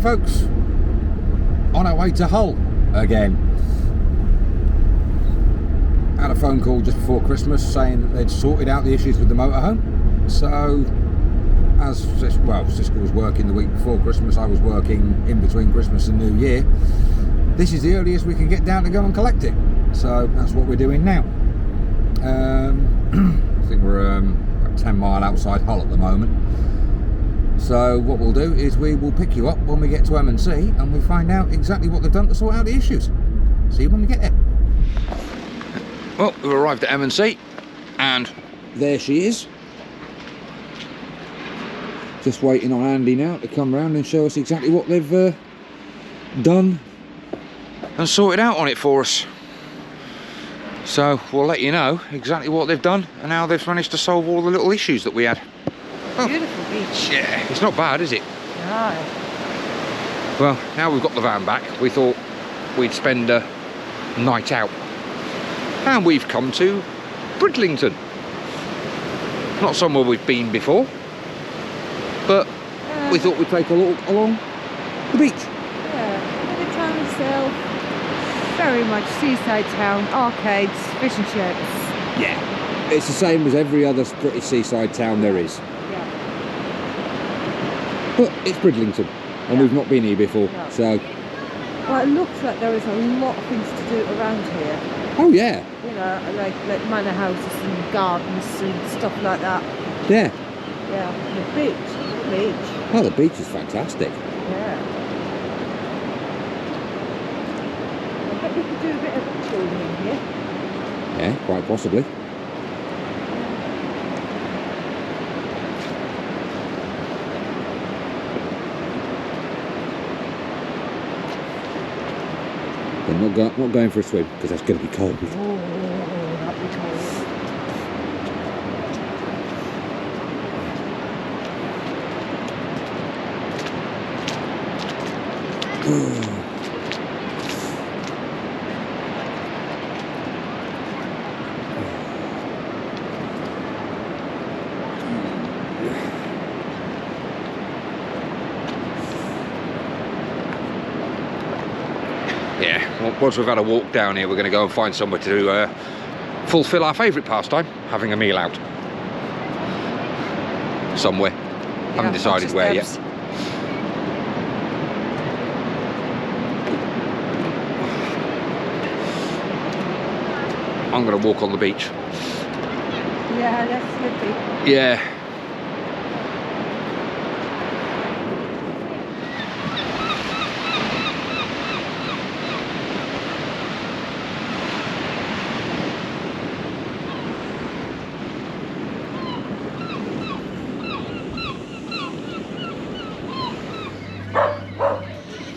Morning folks, on our way to Hull again. Had a phone call just before Christmas saying that they'd sorted out the issues with the motorhome. So as Siska was working the week before Christmas, I was working in between Christmas and New Year. This is the earliest we can get down to go and collect it, so that's what we're doing now. I think we're about 10 mile outside Hull at the moment. So what we'll do is we will pick you up when we get to M&C and we'll find out exactly what they've done to sort out the issues. See you when we get there. Well, we've arrived at M&C and there she is. Just waiting on Andy now to come round and show us exactly what they've done and sorted out on it for us. So we'll let you know exactly what they've done and how they've managed to solve all the little issues that we had. Beautiful beach. Yeah, it's not bad, is it? No. Well, now we've got the van back, we thought we'd spend a night out. And we've come to Bridlington. Not somewhere we've been before, but we thought we'd take a look along the beach. Yeah, the town itself, very much seaside town, arcades, fish and chips. Yeah, it's the same as every other British seaside town there is. But it's Bridlington, and we've not been here before, so... Well, it looks like there is a lot of things to do around here. Oh, yeah. You know, like manor houses and gardens and stuff like that. Yeah. Yeah, the beach. Oh, the beach is fantastic. Yeah. I bet you could do a bit of touring in here. Yeah, quite possibly. Not going for a swim because that's going to be cold. Oh, that'd be cold. Yeah, once we've had a walk down here, we're going to go and find somewhere to fulfill our favourite pastime, having a meal out. Somewhere. Haven't decided where yet. I'm going to walk on the beach. Yeah, that's slippy. Yeah.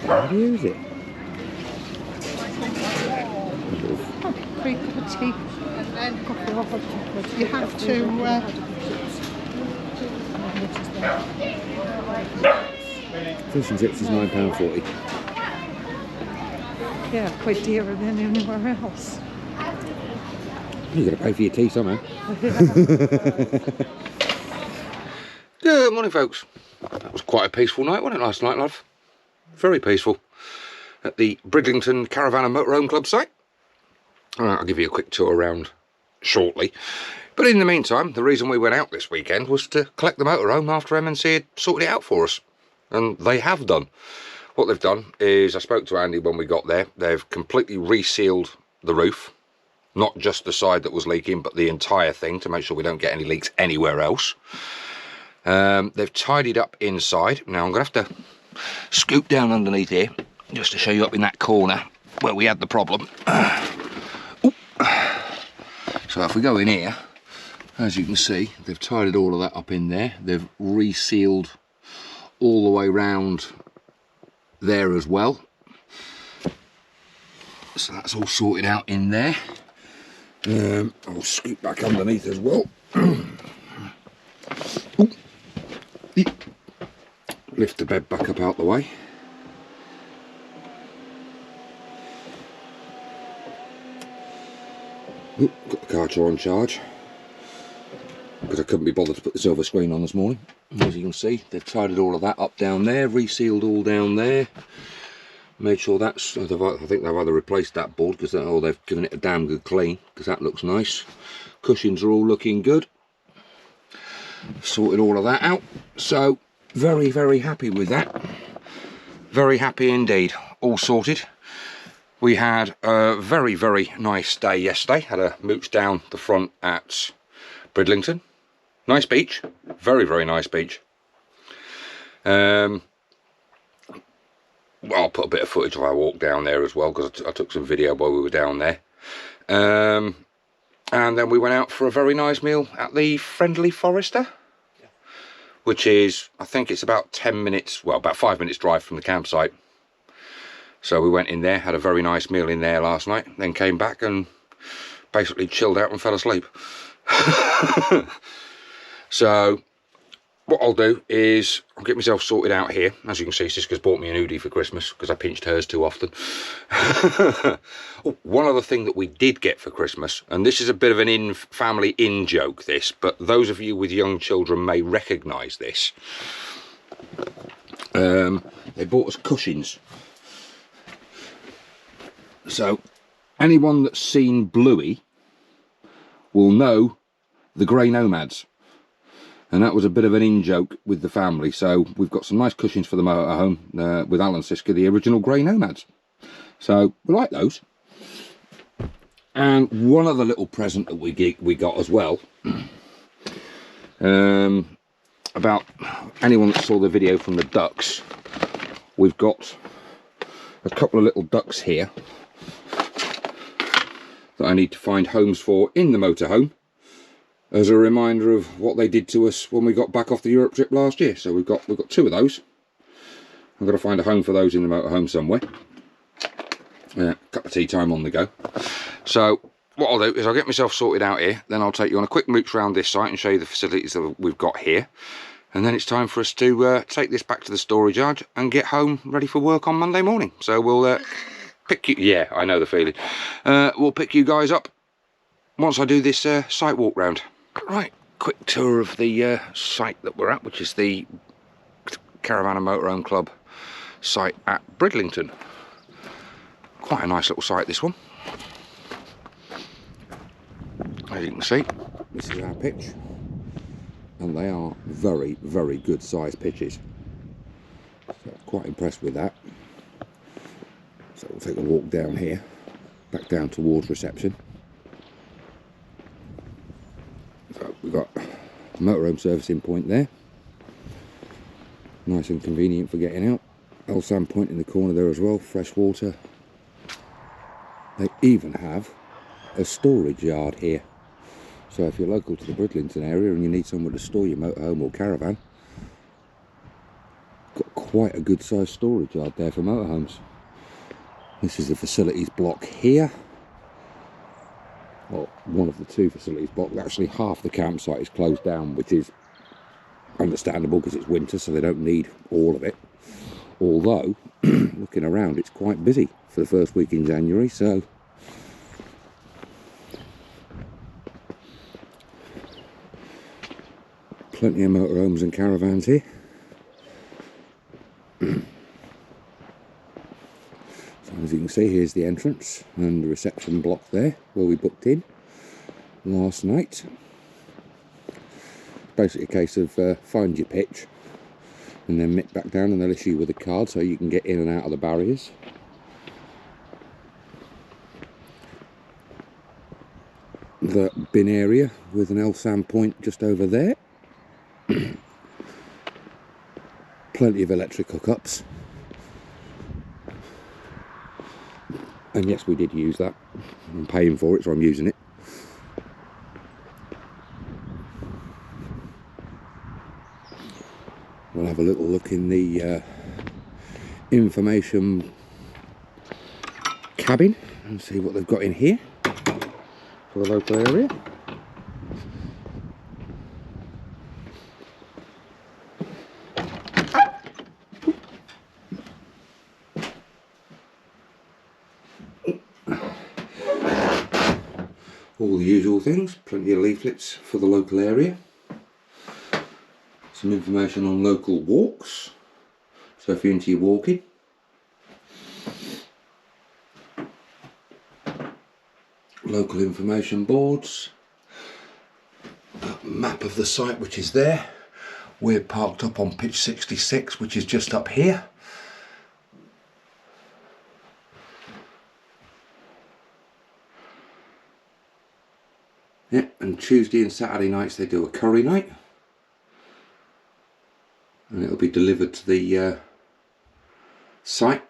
How is it? Oh, free cup of tea and then coffee or hot chocolate. You have to. Fish and chips is £9.40. Yeah, quite dearer than anywhere else. You've got to pay for your tea somehow. Good morning, folks. That was quite a peaceful night, wasn't it, last night, love? Very peaceful at the Bridlington Caravan and Motorhome Club site. Alright, I'll give you a quick tour around shortly. But in the meantime, the reason we went out this weekend was to collect the motorhome after M&C had sorted it out for us. And they have done. What they've done is, I spoke to Andy when we got there, they've completely resealed the roof. Not just the side that was leaking, but the entire thing to make sure we don't get any leaks anywhere else. They've tidied up inside. Now I'm going to have to scoop down underneath here just to show you up in that corner where we had the problem. So if we go in here, as you can see, they've tidied all of that up in there. They've resealed all the way round there as well. So that's all sorted out in there. I'll scoop back underneath as well. Lift the bed back up out the way. Got the car on charge because I couldn't be bothered to put the silver screen on this morning. As you can see, they've tidied all of that up down there, resealed all down there, made sure that's, I think they've either replaced that board because they've given it a damn good clean, because that looks nice. Cushions are all looking good. Sorted all of that out, so very, very happy with that. Very happy indeed. All sorted. We had a very, very nice day yesterday. Had a mooch down the front at Bridlington. Nice beach, very, very nice beach. Well, I'll put a bit of footage of our walk down there as well, because I took some video while we were down there. And then we went out for a very nice meal at the Friendly Forester, which is, I think it's about 10 minutes, well, about 5 minutes drive from the campsite. So we went in there, had a very nice meal in there last night, then came back and basically chilled out and fell asleep. So what I'll do is I'll get myself sorted out here. As you can see, Siska's bought me an Oodie for Christmas because I pinched hers too often. Oh, one other thing that we did get for Christmas, and this is a bit of an family in joke, this, but those of you with young children may recognise this. They bought us cushions. So anyone that's seen Bluey will know the Grey Nomads. And that was a bit of an in-joke with the family. So we've got some nice cushions for the motorhome with Alan and Siska, the original Grey Nomads. So we like those. And one other little present that we got as well. About anyone that saw the video from the ducks, we've got a couple of little ducks here that I need to find homes for in the motorhome, as a reminder of what they did to us when we got back off the Europe trip last year. So we've got two of those. I've got to find a home for those in the motorhome somewhere. Cup of tea time on the go. So what I'll do is I'll get myself sorted out here, then I'll take you on a quick mooch around this site and show you the facilities that we've got here. And then it's time for us to take this back to the storage yard and get home ready for work on Monday morning. So we'll pick you, yeah, I know the feeling. We'll pick you guys up once I do this site walk round. Right, quick tour of the site that we're at, which is the Caravan and Motorhome Club site at Bridlington. Quite a nice little site, this one. As you can see, this is our pitch, and they are very, very good sized pitches. So quite impressed with that. So we'll take a walk down here, back down towards reception. So we've got a motorhome servicing point there, nice and convenient for getting out. L-Sand point in the corner there as well, fresh water. They even have a storage yard here, so if you're local to the Bridlington area and you need somewhere to store your motorhome or caravan, got quite a good sized storage yard there for motorhomes. This is the facilities block here. Well, one of the two facilities blocks. Actually, half the campsite is closed down, which is understandable because it's winter, so they don't need all of it. Although, looking around, it's quite busy for the first week in January, so plenty of motorhomes and caravans here. So as you can see, here's the entrance and the reception block there where we booked in last night. Basically a case of find your pitch and then mitt back down, and they'll issue you with a card so you can get in and out of the barriers. The bin area with an L-Sand point just over there. Plenty of electric hookups. And yes, we did use that. I'm paying for it, so I'm using it. We'll have a little look in the information cabin and see what they've got in here for the local area. All the usual things, plenty of leaflets for the local area. Some information on local walks, so if you're into your walking. Local information boards. A map of the site which is there. We're parked up on pitch 66, which is just up here. Yeah, and Tuesday and Saturday nights they do a curry night, and it'll be delivered to the site.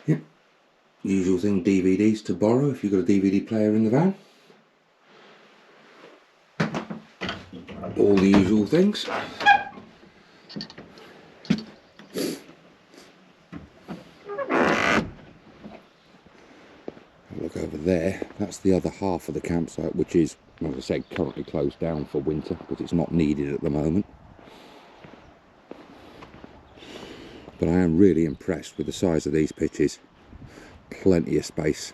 Yeah, usual thing, DVDs to borrow if you've got a DVD player in the van. All the usual things. Look over there, that's the other half of the campsite, which is, as I said, currently closed down for winter because it's not needed at the moment. But I am really impressed with the size of these pitches. Plenty of space.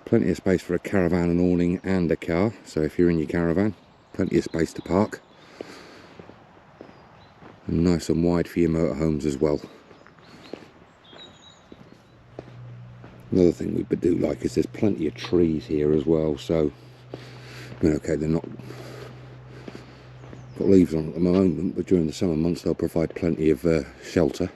Plenty of space for a caravan, an awning and a car, so if you're in your caravan, plenty of space to park. And nice and wide for your motorhomes as well. Another thing we do like is there's plenty of trees here as well, so I mean, okay, they're not got leaves on at the moment, but during the summer months they'll provide plenty of shelter.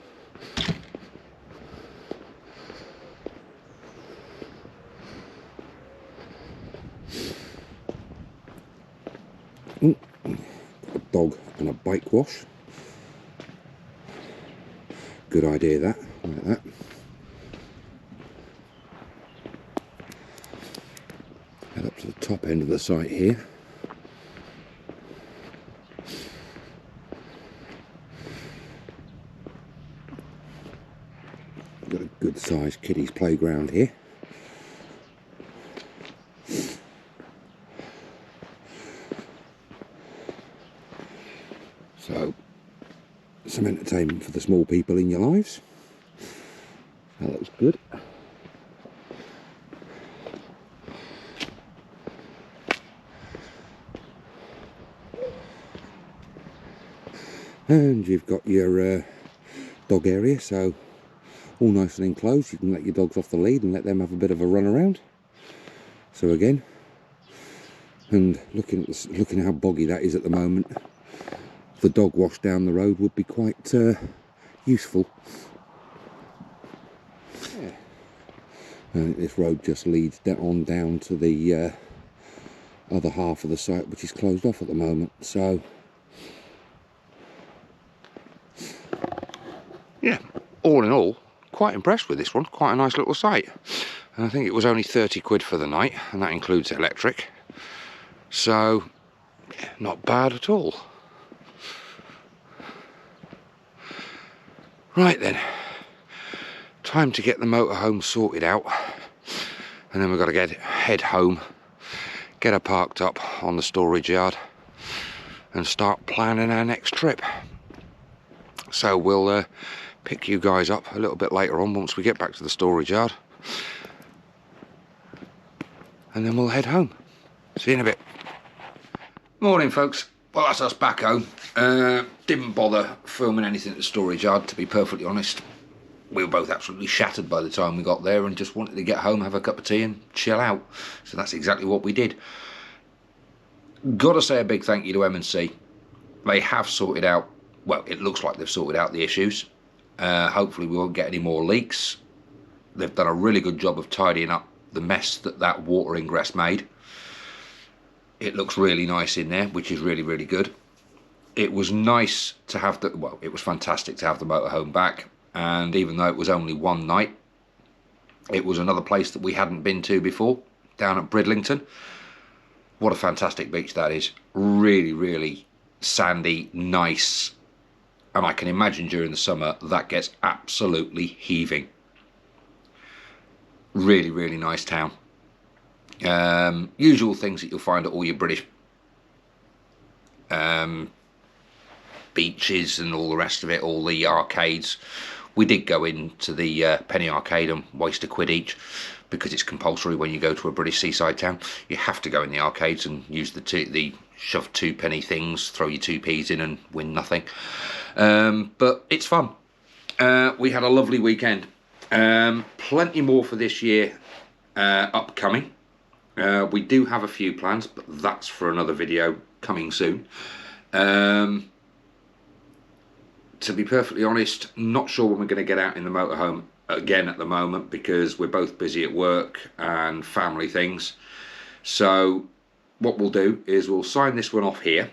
Ooh, got a dog and a bike wash. Good idea that, like that. Head up to the top end of the site here. Got a good sized kiddies playground here. So, some entertainment for the small people in your lives. That looks good. And you've got your dog area, so all nice and enclosed. You can let your dogs off the lead and let them have a bit of a run around. So again, and looking at how boggy that is at the moment, the dog wash down the road would be quite useful. Yeah. And this road just leads on down to the other half of the site, which is closed off at the moment. So yeah, all in all, quite impressed with this one. Quite a nice little site. And I think it was only 30 quid for the night, and that includes electric. So yeah, not bad at all. Right then, time to get the motorhome sorted out, and then we've got to head home, get her parked up on the storage yard, and start planning our next trip. So we'll pick you guys up a little bit later on once we get back to the storage yard, and then we'll head home. See you in a bit. Morning folks. Well, that's us back home. Didn't bother filming anything at the storage yard, to be perfectly honest. We were both absolutely shattered by the time we got there and just wanted to get home, have a cup of tea and chill out. So that's exactly what we did. Gotta say a big thank you to M&C. They have sorted out, well, it looks like they've sorted out the issues. Hopefully we won't get any more leaks. They've done a really good job of tidying up the mess that water ingress made. It looks really nice in there, which is really, really good. It was nice to have the, well, it was fantastic to have the motorhome back. And even though it was only one night, it was another place that we hadn't been to before, down at Bridlington. What a fantastic beach that is. Really, really sandy, nice. And I can imagine during the summer that gets absolutely heaving. Really, really nice town. Usual things that you'll find at all your British beaches and all the rest of it, all the arcades, We did go into the penny arcade and waste £1 each, because it's compulsory when you go to a British seaside town. You have to go in the arcades and use the shove 2p things, throw your 2p's in and win nothing. But it's fun. We had a lovely weekend. Plenty more for this year upcoming. We do have a few plans, but that's for another video coming soon. To be perfectly honest, not sure when we're going to get out in the motorhome again at the moment, because we're both busy at work and family things. So what we'll do is we'll sign this one off here.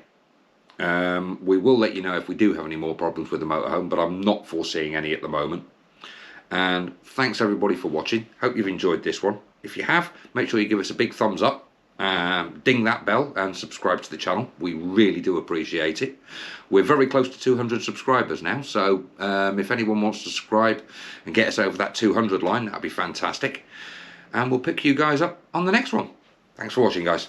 We will let you know if we do have any more problems with the motorhome, but I'm not foreseeing any at the moment. And thanks everybody for watching. Hope you've enjoyed this one. If you have, make sure you give us a big thumbs up, ding that bell and subscribe to the channel. We really do appreciate it. We're very close to 200 subscribers now, so if anyone wants to subscribe and get us over that 200 line, that'd be fantastic. And we'll pick you guys up on the next one. Thanks for watching, guys.